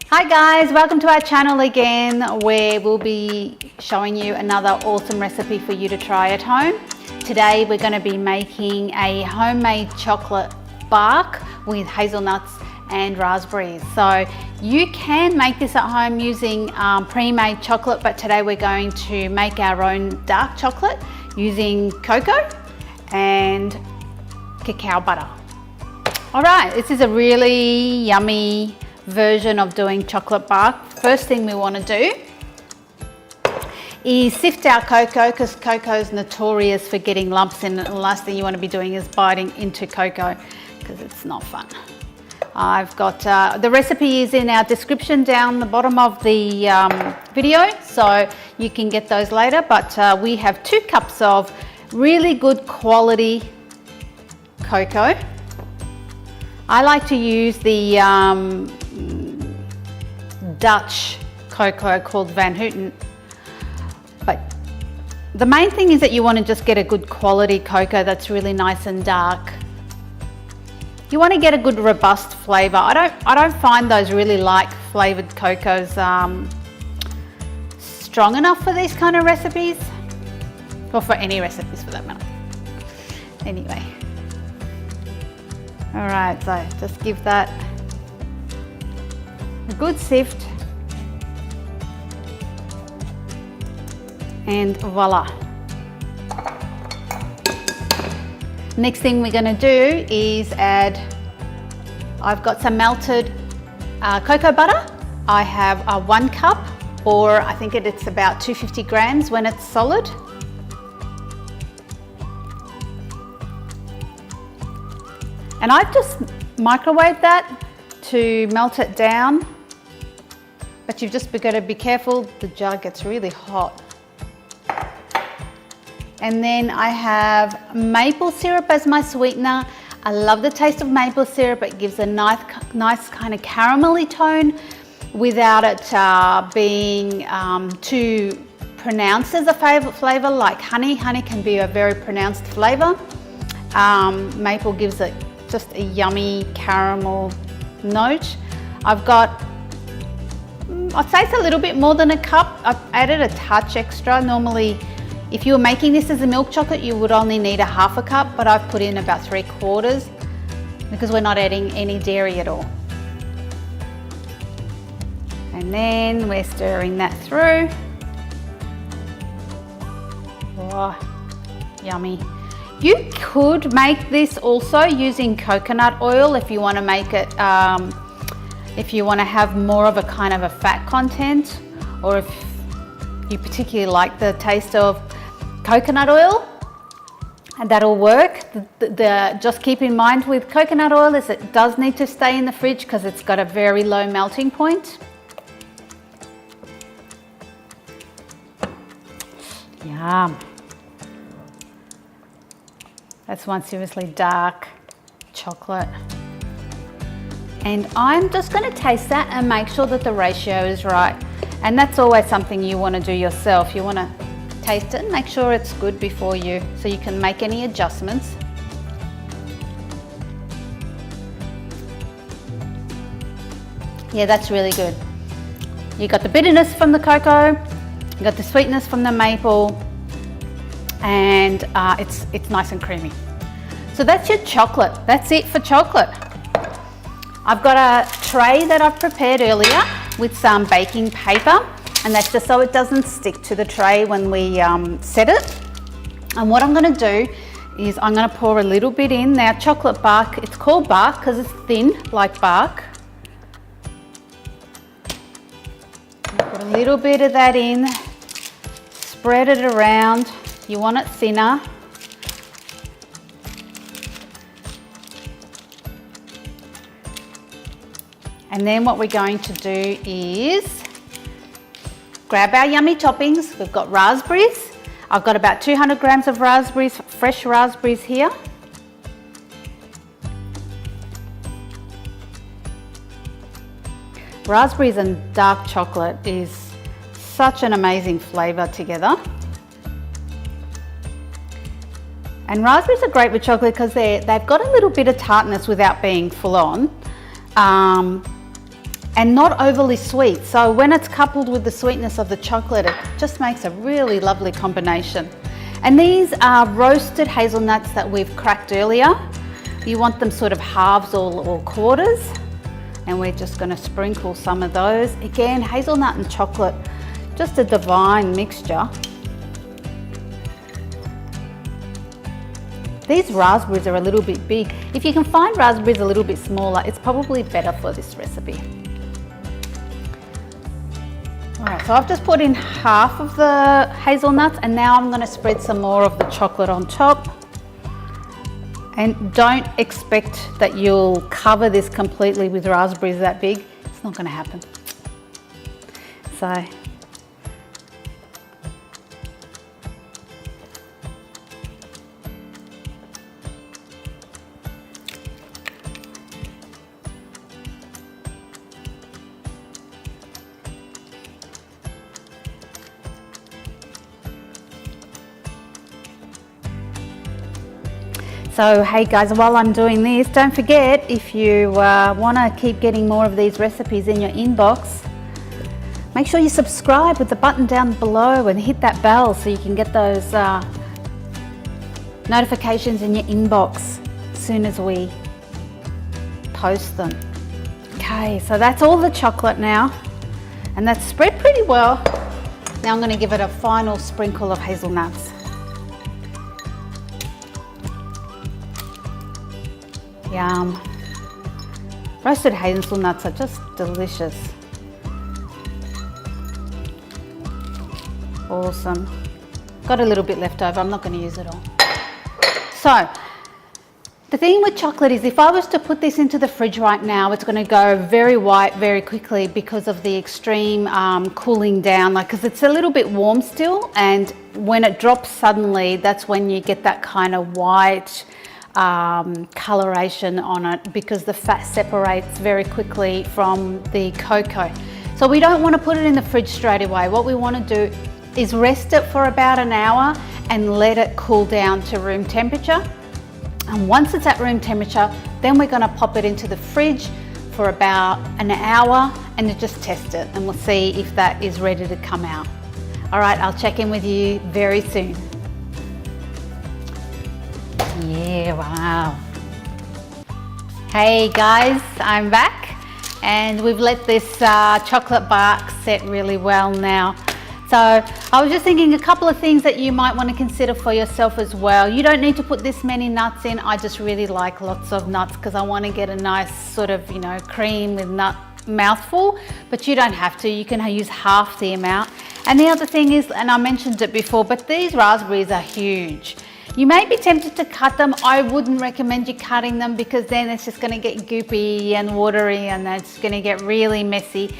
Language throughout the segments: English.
Hi guys, welcome to our channel again, where we'll be showing you another awesome recipe for you to try at home. Today we're going to be making a homemade chocolate bark with hazelnuts and raspberries. So you can make this at home using pre-made chocolate, but today we're going to make our own dark chocolate using cocoa and cacao butter. All right, this is a really yummy version of doing chocolate bark. First thing we want to do is sift our cocoa, because cocoa is notorious for getting lumps in it. The last thing you want to be doing is biting into cocoa, because it's not fun. I've got the recipe is in our description down the bottom of the video, so you can get those later. But we have 2 cups of really good quality cocoa. I like to use the Dutch cocoa called Van Houten, but the main thing is that you want to just get a good quality cocoa that's really nice and dark. You want to get a good robust flavor. I don't find those really light flavored cocos strong enough for these kind of recipes, or for any recipes for that matter. Anyway, all right, so just give that a good sift, and voila. Next thing we're going to do is add, I've got some melted cocoa butter. I have 1 cup, or I think it's about 250 grams when it's solid. And I've just microwaved that to melt it down, but you've just got to be careful, the jar gets really hot. And then I have maple syrup as my sweetener. I love the taste of maple syrup. It gives a nice kind of caramelly tone without it being too pronounced as a flavor like honey. Honey can be a very pronounced flavor. Maple gives it just a yummy caramel note. I've got, I'd say it's a little bit more than a cup. I've added a touch extra. Normally, if you were making this as a milk chocolate, you would only need a ½ cup, but I've put in about 3/4 because we're not adding any dairy at all. And then we're stirring that through. Oh, yummy. You could make this also using coconut oil if you want to make it, if you want to have more of a kind of a fat content, or if you particularly like the taste of coconut oil, and that'll work. Just keep in mind with coconut oil is it does need to stay in the fridge because it's got a very low melting point. Yum. That's one seriously dark chocolate. And I'm just going to taste that and make sure that the ratio is right. And that's always something you want to do yourself. You want to taste it and make sure it's good before you, so you can make any adjustments. Yeah, that's really good. You got the bitterness from the cocoa, you got the sweetness from the maple, and it's nice and creamy. So that's your chocolate. That's it for chocolate. I've got a tray that I've prepared earlier with some baking paper, and that's just so it doesn't stick to the tray when we set it. And what I'm going to do is I'm going to pour a little bit in. Now, chocolate bark, it's called bark because it's thin like bark. Put a little bit of that in, spread it around. You want it thinner. And then what we're going to do is grab our yummy toppings. We've got raspberries. I've got about 200 grams of raspberries, fresh raspberries here. Raspberries and dark chocolate is such an amazing flavor together. And raspberries are great with chocolate because they've got a little bit of tartness without being full on. and not overly sweet. So when it's coupled with the sweetness of the chocolate, it just makes a really lovely combination. And these are roasted hazelnuts that we've cracked earlier. You want them sort of halves or quarters. And we're just going to sprinkle some of those. Again, hazelnut and chocolate, just a divine mixture. These raspberries are a little bit big. If you can find raspberries a little bit smaller, it's probably better for this recipe. All right, so I've just put in half of the hazelnuts, and now I'm going to spread some more of the chocolate on top. And don't expect that you'll cover this completely with raspberries that big. It's not going to happen. So hey guys, while I'm doing this, don't forget, if you want to keep getting more of these recipes in your inbox, make sure you subscribe with the button down below and hit that bell so you can get those notifications in your inbox as soon as we post them. Okay, so that's all the chocolate now, and that's spread pretty well. Now I'm going to give it a final sprinkle of hazelnuts. Yum. Roasted hazelnuts are just delicious. Awesome. Got a little bit left over, I'm not going to use it all. So, the thing with chocolate is if I was to put this into the fridge right now, it's going to go very white very quickly because of the extreme cooling down, because it's a little bit warm still, and when it drops suddenly, that's when you get that kind of white coloration on it, because the fat separates very quickly from the cocoa. So we don't want to put it in the fridge straight away. What we want to do is rest it for about an hour and let it cool down to room temperature. And once it's at room temperature, then we're going to pop it into the fridge for about an hour and just test it, and we'll see if that is ready to come out. All right, I'll check in with you very soon. Yeah, wow. Hey guys, I'm back, and we've let this chocolate bark set really well now. So I was just thinking a couple of things that you might want to consider for yourself as well. You don't need to put this many nuts in. I just really like lots of nuts because I want to get a nice sort of, cream with nut mouthful, but you don't have to. You can use half the amount. And the other thing is, and I mentioned it before, but these raspberries are huge. You may be tempted to cut them. I wouldn't recommend you cutting them because then it's just going to get goopy and watery and it's going to get really messy.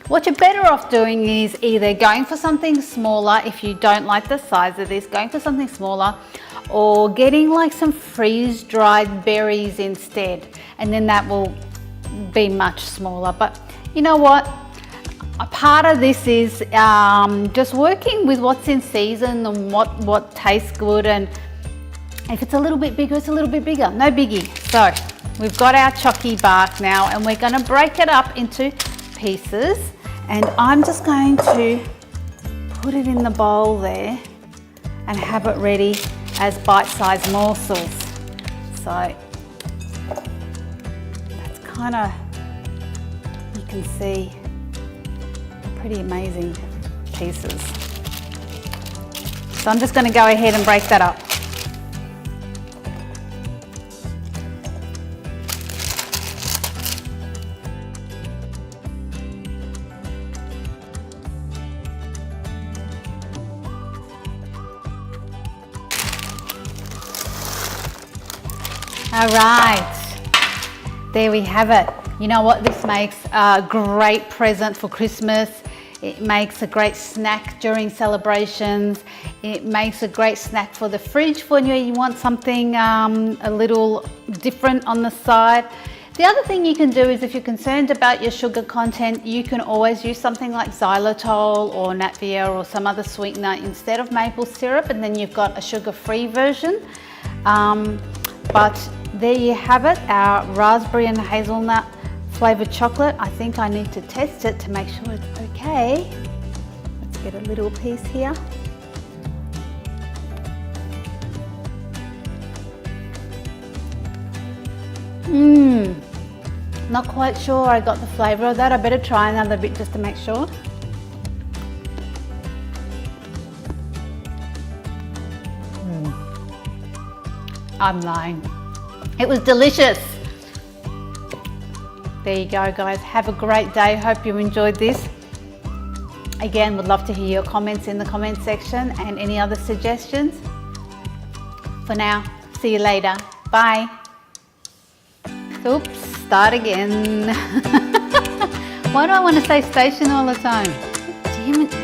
What you're better off doing is either going for something smaller, if you don't like the size of this, going for something smaller, or getting like some freeze-dried berries instead, and then that will be much smaller. But you know what? A part of this is just working with what's in season and what tastes good, and if it's a little bit bigger, it's a little bit bigger, no biggie. So we've got our chocky bark now, and we're going to break it up into pieces, and I'm just going to put it in the bowl there and have it ready as bite-sized morsels. So that's kind of, you can see, pretty amazing pieces. So I'm just going to go ahead and break that up. All right, there we have it. You know what, this makes a great present for Christmas. It makes a great snack during celebrations. It makes a great snack for the fridge when you want something a little different on the side. The other thing you can do is, if you're concerned about your sugar content, you can always use something like xylitol or Natvia or some other sweetener instead of maple syrup, and then you've got a sugar-free version. But there you have it, our raspberry and hazelnut flavored chocolate. I think I need to test it to make sure it's okay. Let's get a little piece here. Not quite sure I got the flavour of that. I better try another bit just to make sure. I'm lying. It was delicious. There you go, guys. Have a great day. Hope you enjoyed this. Again, would love to hear your comments in the comment section and any other suggestions. For now, see you later. Bye. Oops, start again. Why do I want to say station all the time? Damn it.